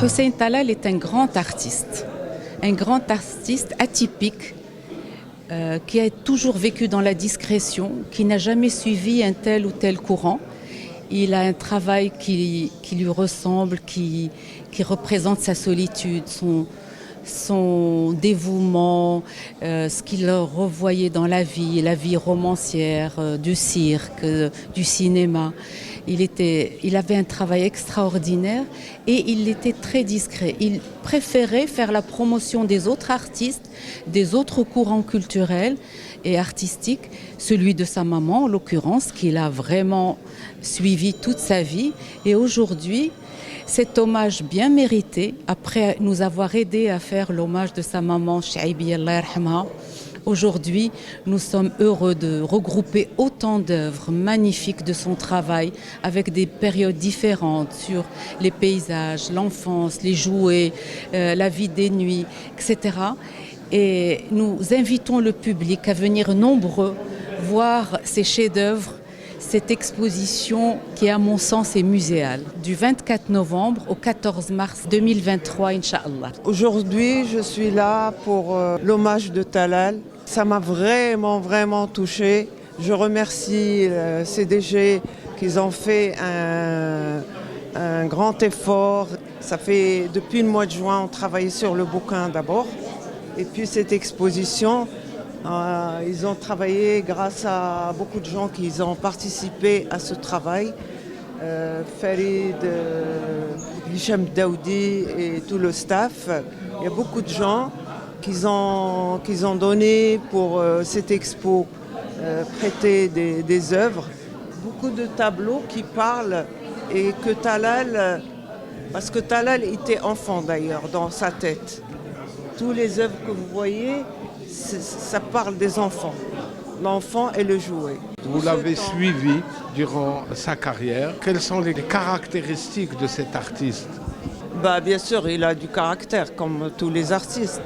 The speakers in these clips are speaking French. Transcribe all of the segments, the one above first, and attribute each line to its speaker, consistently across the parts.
Speaker 1: Hussein Talal est un grand artiste atypique qui a toujours vécu dans la discrétion, qui n'a jamais suivi un tel ou tel courant. Il a un travail qui lui ressemble, qui représente sa solitude, son dévouement, ce qu'il revoyait dans la vie romancière, du cirque, du cinéma. Il avait un travail extraordinaire et il était très discret. Il préférait faire la promotion des autres artistes, des autres courants culturels et artistiques, celui de sa maman en l'occurrence, qu'il a vraiment suivi toute sa vie. Et aujourd'hui, cet hommage bien mérité, après nous avoir aidé à faire l'hommage de sa maman, Chaibi, Allah yarhamha, aujourd'hui, nous sommes heureux de regrouper autant d'œuvres magnifiques de son travail avec des périodes différentes sur les paysages, l'enfance, les jouets, la vie des nuits, etc. Et nous invitons le public à venir nombreux voir ces chefs-d'œuvre, cette exposition qui, à mon sens, est muséale, du 24 novembre au 14 mars 2023, Inch'Allah.
Speaker 2: Aujourd'hui, je suis là pour l'hommage de Talal. Ça m'a vraiment touchée. Je remercie le CDG qu'ils ont fait un grand effort. Ça fait depuis le mois de juin, on travaillait sur le bouquin d'abord. Et puis cette exposition, ils ont travaillé grâce à beaucoup de gens qui ont participé à ce travail. Farid, Hicham Daoudi et tout le staff. Il y a beaucoup de gens qu'ils ont donné pour cette expo, prêter des œuvres. Beaucoup de tableaux qui parlent et que Talal, parce que Talal était enfant d'ailleurs dans sa tête. Tous les œuvres que vous voyez, ça parle des enfants. L'enfant et le jouet.
Speaker 3: Vous l'avez suivi durant sa carrière. Quelles sont les caractéristiques de cet artiste ?
Speaker 2: Bien sûr, il a du caractère, comme tous les artistes.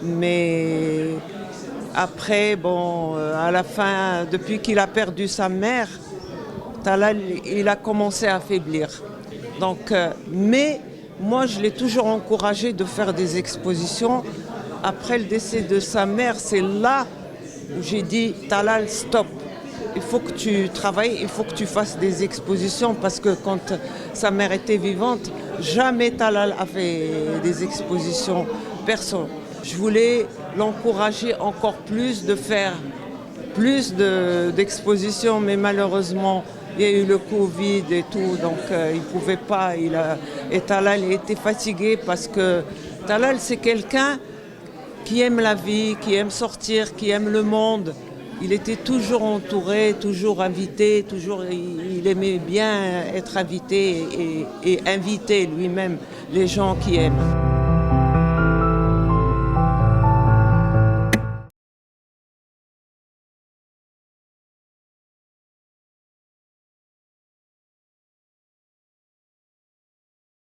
Speaker 2: Mais après, à la fin, depuis qu'il a perdu sa mère, Talal, il a commencé à faiblir. Donc, mais moi, je l'ai toujours encouragé de faire des expositions. Après le décès de sa mère, c'est là où j'ai dit, Talal, stop. Il faut que tu travailles, il faut que tu fasses des expositions parce que quand sa mère était vivante, jamais Talal a fait des expositions. Personne. Je voulais l'encourager encore plus de faire plus d'expositions, mais malheureusement, il y a eu le Covid et tout, donc il ne pouvait pas. Et Talal était fatigué parce que Talal, c'est quelqu'un qui aime la vie, qui aime sortir, qui aime le monde. Il était toujours entouré, toujours invité, il aimait bien être invité et inviter lui-même les gens qui aiment.